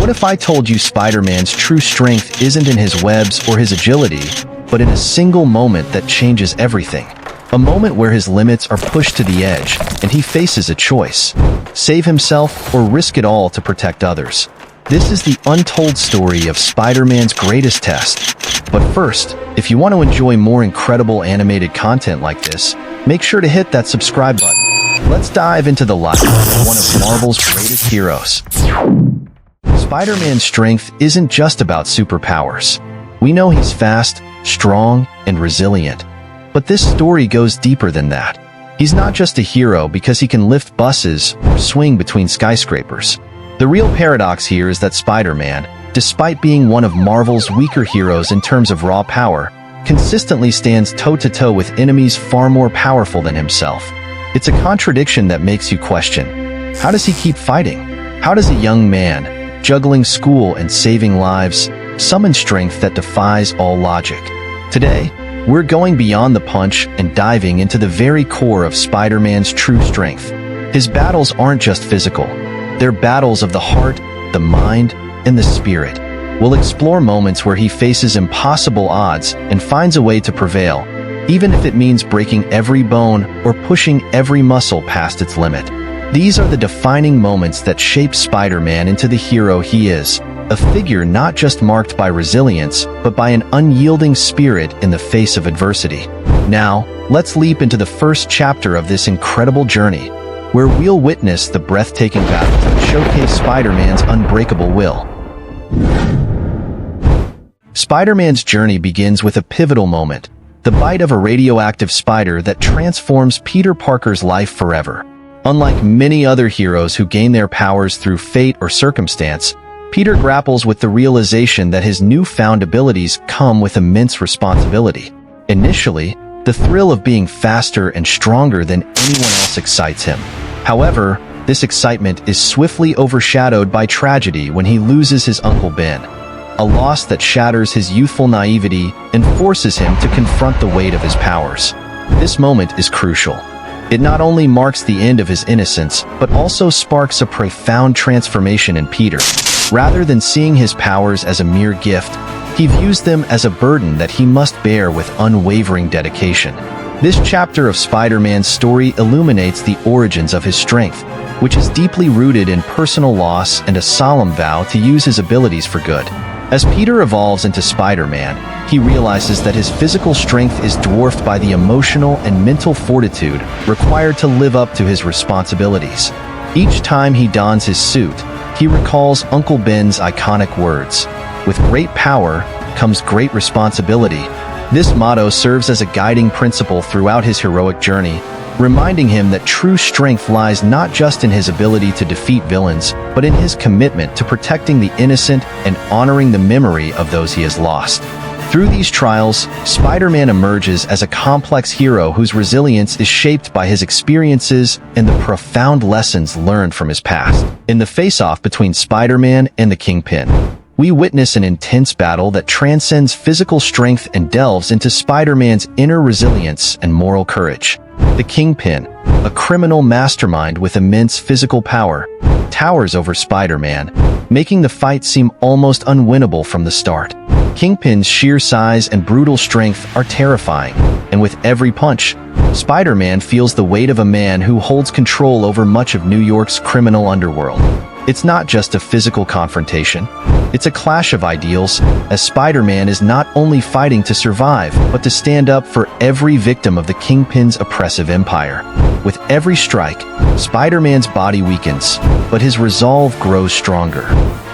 What if I told you Spider-Man's true strength isn't in his webs or his agility, but in a single moment that changes everything? A moment where his limits are pushed to the edge, and he faces a choice: save himself or risk it all to protect others. This is the untold story of Spider-Man's greatest test. But first, if you want to enjoy more incredible animated content like this, make sure to hit that subscribe button. Let's dive into the life of one of Marvel's greatest heroes. Spider-Man's strength isn't just about superpowers. We know he's fast, strong, and resilient. But this story goes deeper than that. He's not just a hero because he can lift buses or swing between skyscrapers. The real paradox here is that Spider-Man, despite being one of Marvel's weaker heroes in terms of raw power, consistently stands toe-to-toe with enemies far more powerful than himself. It's a contradiction that makes you question: how does he keep fighting? How does a young man, juggling school and saving lives, summon strength that defies all logic? Today, we're going beyond the punch and diving into the very core of Spider-Man's true strength. His battles aren't just physical. They're battles of the heart, the mind, and the spirit. We'll explore moments where he faces impossible odds and finds a way to prevail, even if it means breaking every bone or pushing every muscle past its limit. These are the defining moments that shape Spider-Man into the hero he is. A figure not just marked by resilience, but by an unyielding spirit in the face of adversity. Now, let's leap into the first chapter of this incredible journey, where we'll witness the breathtaking battles that showcase Spider-Man's unbreakable will. Spider-Man's journey begins with a pivotal moment, the bite of a radioactive spider that transforms Peter Parker's life forever. Unlike many other heroes who gain their powers through fate or circumstance, Peter grapples with the realization that his newfound abilities come with immense responsibility. Initially, the thrill of being faster and stronger than anyone else excites him. However, this excitement is swiftly overshadowed by tragedy when he loses his Uncle Ben, a loss that shatters his youthful naivety and forces him to confront the weight of his powers. This moment is crucial. It not only marks the end of his innocence, but also sparks a profound transformation in Peter. Rather than seeing his powers as a mere gift, he views them as a burden that he must bear with unwavering dedication. This chapter of Spider-Man's story illuminates the origins of his strength, which is deeply rooted in personal loss and a solemn vow to use his abilities for good. As Peter evolves into Spider-Man, he realizes that his physical strength is dwarfed by the emotional and mental fortitude required to live up to his responsibilities. Each time he dons his suit, he recalls Uncle Ben's iconic words: "With great power comes great responsibility." This motto serves as a guiding principle throughout his heroic journey, reminding him that true strength lies not just in his ability to defeat villains, but in his commitment to protecting the innocent and honoring the memory of those he has lost. Through these trials, Spider-Man emerges as a complex hero whose resilience is shaped by his experiences and the profound lessons learned from his past. In the face-off between Spider-Man and the Kingpin, we witness an intense battle that transcends physical strength and delves into Spider-Man's inner resilience and moral courage. The Kingpin, a criminal mastermind with immense physical power, towers over Spider-Man, making the fight seem almost unwinnable from the start. Kingpin's sheer size and brutal strength are terrifying, and with every punch, Spider-Man feels the weight of a man who holds control over much of New York's criminal underworld. It's not just a physical confrontation. It's a clash of ideals, as Spider-Man is not only fighting to survive, but to stand up for every victim of the Kingpin's oppressive empire. With every strike, Spider-Man's body weakens, but his resolve grows stronger.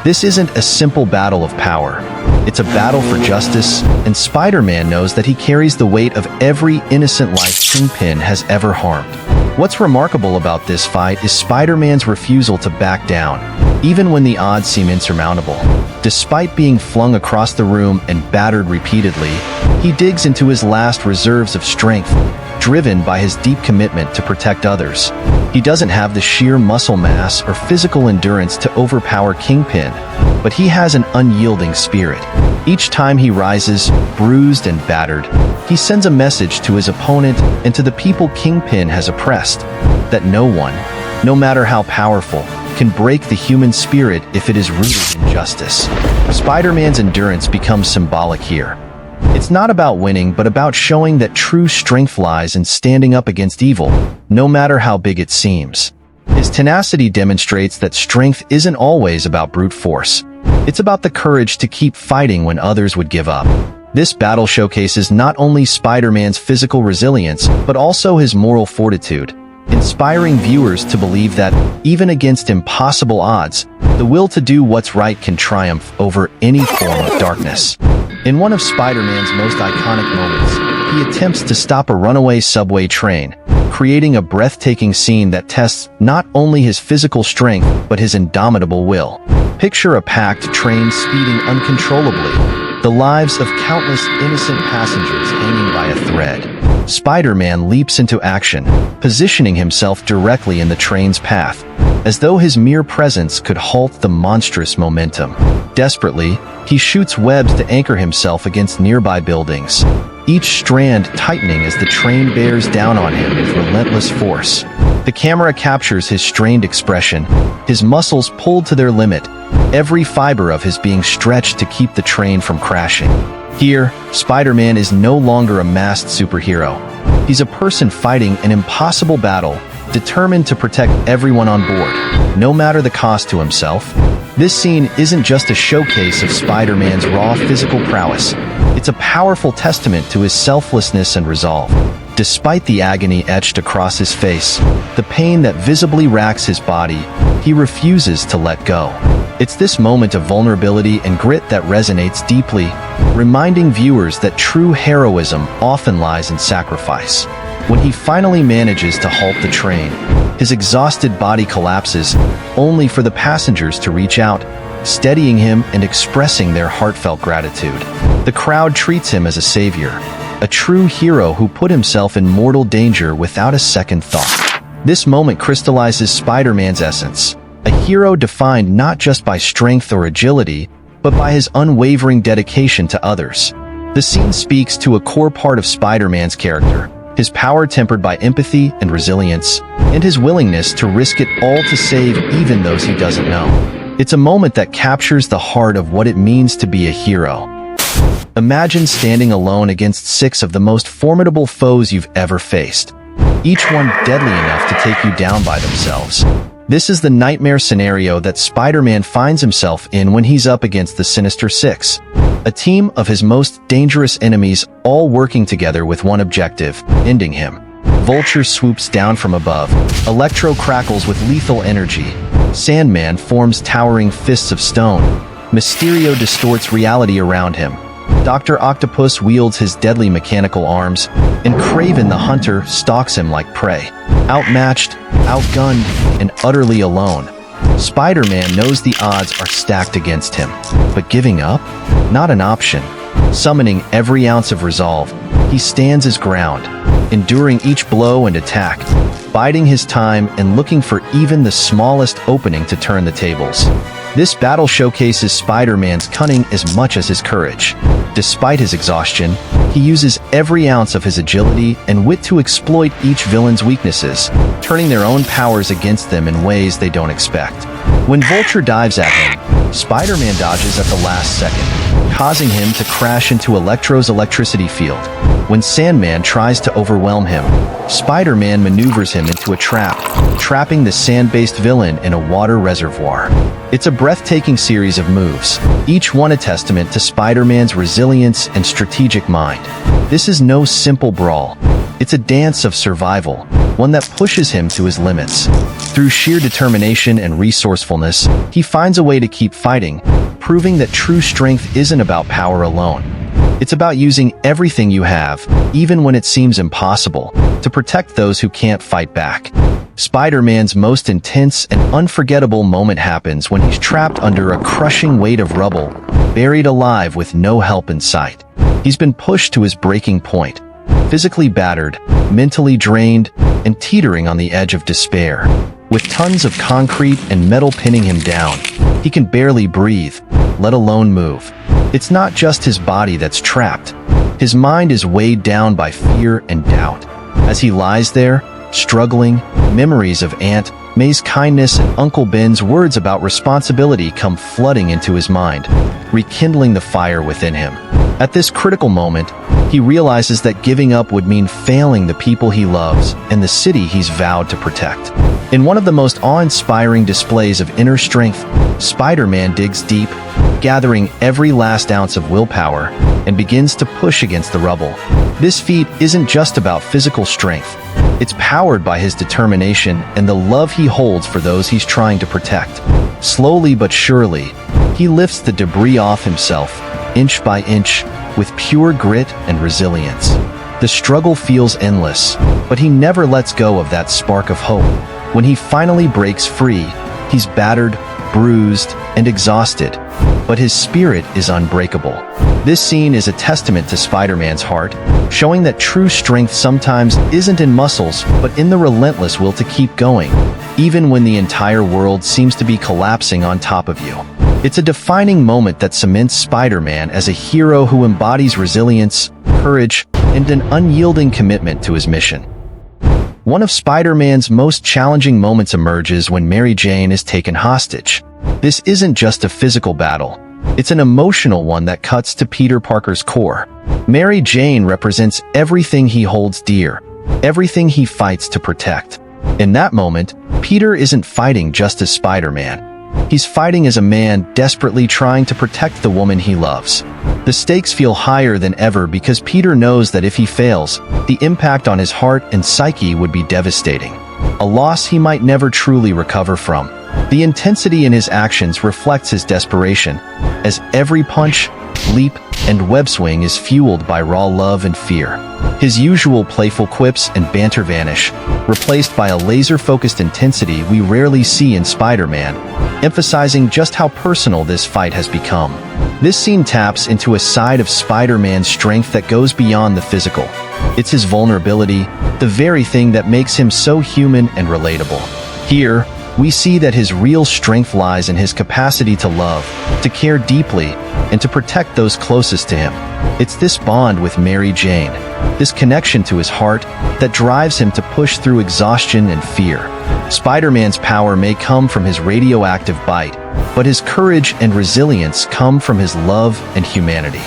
This isn't a simple battle of power. It's a battle for justice, and Spider-Man knows that he carries the weight of every innocent life Kingpin has ever harmed. What's remarkable about this fight is Spider-Man's refusal to back down, even when the odds seem insurmountable. Despite being flung across the room and battered repeatedly, he digs into his last reserves of strength, driven by his deep commitment to protect others. He doesn't have the sheer muscle mass or physical endurance to overpower Kingpin, but he has an unyielding spirit. Each time he rises, bruised and battered, he sends a message to his opponent and to the people Kingpin has oppressed, that no one, no matter how powerful, can break the human spirit if it is rooted in justice. Spider-Man's endurance becomes symbolic here. It's not about winning, but about showing that true strength lies in standing up against evil, no matter how big it seems. His tenacity demonstrates that strength isn't always about brute force. It's about the courage to keep fighting when others would give up. This battle showcases not only Spider-Man's physical resilience, but also his moral fortitude, inspiring viewers to believe that, even against impossible odds, the will to do what's right can triumph over any form of darkness. In one of Spider-Man's most iconic moments, he attempts to stop a runaway subway train, creating a breathtaking scene that tests not only his physical strength, but his indomitable will. Picture a packed train speeding uncontrollably, the lives of countless innocent passengers hanging by a thread. Spider-Man leaps into action, positioning himself directly in the train's path, as though his mere presence could halt the monstrous momentum. Desperately, he shoots webs to anchor himself against nearby buildings, each strand tightening as the train bears down on him with relentless force. The camera captures his strained expression, his muscles pulled to their limit, every fiber of his being stretched to keep the train from crashing. Here, Spider-Man is no longer a masked superhero. He's a person fighting an impossible battle, determined to protect everyone on board, no matter the cost to himself. This scene isn't just a showcase of Spider-Man's raw physical prowess. It's a powerful testament to his selflessness and resolve. Despite the agony etched across his face, the pain that visibly racks his body, he refuses to let go. It's this moment of vulnerability and grit that resonates deeply, reminding viewers that true heroism often lies in sacrifice. When he finally manages to halt the train, his exhausted body collapses, only for the passengers to reach out, steadying him and expressing their heartfelt gratitude. The crowd treats him as a savior, a true hero who put himself in mortal danger without a second thought. This moment crystallizes Spider-Man's essence, a hero defined not just by strength or agility, but by his unwavering dedication to others. The scene speaks to a core part of Spider-Man's character, his power tempered by empathy and resilience, and his willingness to risk it all to save even those he doesn't know. It's a moment that captures the heart of what it means to be a hero. Imagine standing alone against 6 of the most formidable foes you've ever faced, each one deadly enough to take you down by themselves. This is the nightmare scenario that Spider-Man finds himself in when he's up against the Sinister Six, a team of his most dangerous enemies, all working together with one objective: ending him. Vulture swoops down from above, Electro crackles with lethal energy, Sandman forms towering fists of stone, Mysterio distorts reality around him, Dr. Octopus wields his deadly mechanical arms, and Kraven the Hunter stalks him like prey. Outmatched, outgunned, and utterly alone, Spider-Man knows the odds are stacked against him. But giving up? Not an option. Summoning every ounce of resolve, he stands his ground, enduring each blow and attack, biding his time and looking for even the smallest opening to turn the tables. This battle showcases Spider-Man's cunning as much as his courage. Despite his exhaustion, he uses every ounce of his agility and wit to exploit each villain's weaknesses, turning their own powers against them in ways they don't expect. When Vulture dives at him, Spider-Man dodges at the last second, causing him to crash into Electro's electricity field. When Sandman tries to overwhelm him, Spider-Man maneuvers him into a trap, trapping the sand-based villain in a water reservoir. It's a breathtaking series of moves, each one a testament to Spider-Man's resilience and strategic mind. This is no simple brawl. It's a dance of survival, one that pushes him to his limits. Through sheer determination and resourcefulness, he finds a way to keep fighting, proving that true strength isn't about power alone. It's about using everything you have, even when it seems impossible, to protect those who can't fight back. Spider-Man's most intense and unforgettable moment happens when he's trapped under a crushing weight of rubble, buried alive with no help in sight. He's been pushed to his breaking point, physically battered, mentally drained, and teetering on the edge of despair. With tons of concrete and metal pinning him down, he can barely breathe, let alone move. It's not just his body that's trapped. His mind is weighed down by fear and doubt. As he lies there, struggling, memories of Aunt May's kindness and Uncle Ben's words about responsibility come flooding into his mind, rekindling the fire within him. At this critical moment, he realizes that giving up would mean failing the people he loves and the city he's vowed to protect. In one of the most awe-inspiring displays of inner strength, Spider-Man digs deep, gathering every last ounce of willpower, and begins to push against the rubble. This feat isn't just about physical strength. It's powered by his determination and the love he holds for those he's trying to protect. Slowly but surely, he lifts the debris off himself, inch by inch, with pure grit and resilience. The struggle feels endless, but he never lets go of that spark of hope. When he finally breaks free, he's battered, bruised, and exhausted, but his spirit is unbreakable. This scene is a testament to Spider-Man's heart, showing that true strength sometimes isn't in muscles, but in the relentless will to keep going, even when the entire world seems to be collapsing on top of you. It's a defining moment that cements Spider-Man as a hero who embodies resilience, courage, and an unyielding commitment to his mission. One of Spider-Man's most challenging moments emerges when Mary Jane is taken hostage. This isn't just a physical battle. It's an emotional one that cuts to Peter Parker's core. Mary Jane represents everything he holds dear, everything he fights to protect. In that moment, Peter isn't fighting just as Spider-Man. He's fighting as a man desperately trying to protect the woman he loves. The stakes feel higher than ever because Peter knows that if he fails, the impact on his heart and psyche would be devastating, a loss he might never truly recover from. The intensity in his actions reflects his desperation, as every punch, leap, and web swing is fueled by raw love and fear. His usual playful quips and banter vanish, replaced by a laser-focused intensity we rarely see in Spider-Man, emphasizing just how personal this fight has become. This scene taps into a side of Spider-Man's strength that goes beyond the physical. It's his vulnerability, the very thing that makes him so human and relatable. Here, we see that his real strength lies in his capacity to love, to care deeply, and to protect those closest to him. It's this bond with Mary Jane, this connection to his heart, that drives him to push through exhaustion and fear. Spider-Man's power may come from his radioactive bite, but his courage and resilience come from his love and humanity.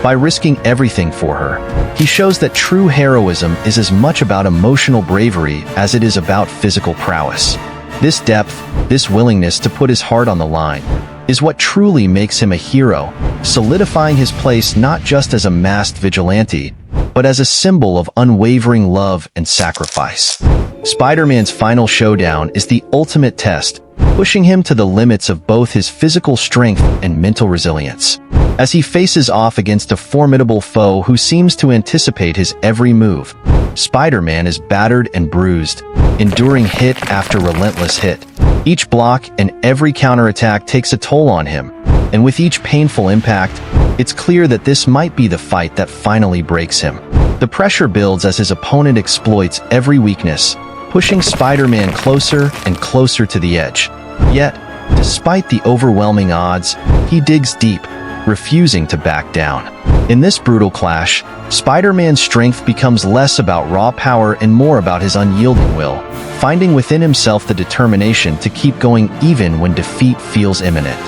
By risking everything for her, he shows that true heroism is as much about emotional bravery as it is about physical prowess. This depth, this willingness to put his heart on the line, is what truly makes him a hero, solidifying his place not just as a masked vigilante, but as a symbol of unwavering love and sacrifice. Spider-Man's final showdown is the ultimate test, pushing him to the limits of both his physical strength and mental resilience. As he faces off against a formidable foe who seems to anticipate his every move, Spider-Man is battered and bruised, enduring hit after relentless hit. Each block and every counterattack takes a toll on him, and with each painful impact, it's clear that this might be the fight that finally breaks him. The pressure builds as his opponent exploits every weakness, pushing Spider-Man closer and closer to the edge. Yet, despite the overwhelming odds, he digs deep, refusing to back down. In this brutal clash, Spider-Man's strength becomes less about raw power and more about his unyielding will, finding within himself the determination to keep going even when defeat feels imminent.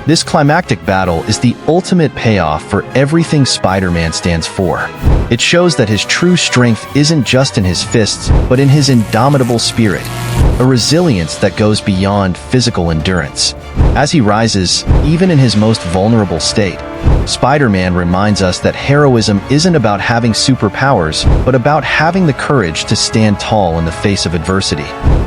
This climactic battle is the ultimate payoff for everything Spider-Man stands for. It shows that his true strength isn't just in his fists, but in his indomitable spirit, a resilience that goes beyond physical endurance. As he rises, even in his most vulnerable state, Spider-Man reminds us that heroism isn't about having superpowers, but about having the courage to stand tall in the face of adversity.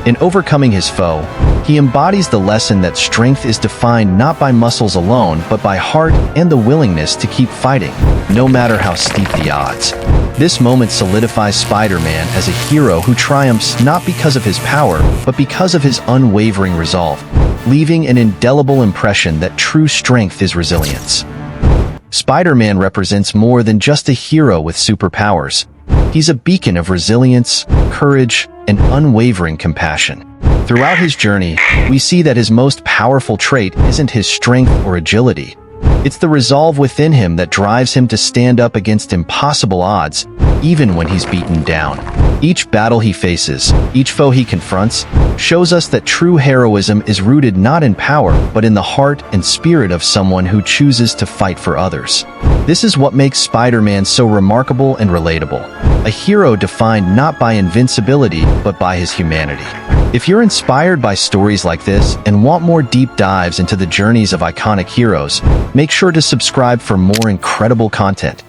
In overcoming his foe, he embodies the lesson that strength is defined not by muscles alone, but by heart and the willingness to keep fighting, no matter how steep the odds. This moment solidifies Spider-Man as a hero who triumphs not because of his power, but because of his unwavering resolve, leaving an indelible impression that true strength is resilience. Spider-Man represents more than just a hero with superpowers. He's a beacon of resilience, courage, and unwavering compassion. Throughout his journey, we see that his most powerful trait isn't his strength or agility, It's the resolve within him that drives him to stand up against impossible odds, even when he's beaten down. Each battle he faces, each foe he confronts, shows us that true heroism is rooted not in power, but in the heart and spirit of someone who chooses to fight for others. This is what makes Spider-Man so remarkable and relatable. A hero defined not by invincibility, but by his humanity. If you're inspired by stories like this and want more deep dives into the journeys of iconic heroes, make sure to subscribe for more incredible content.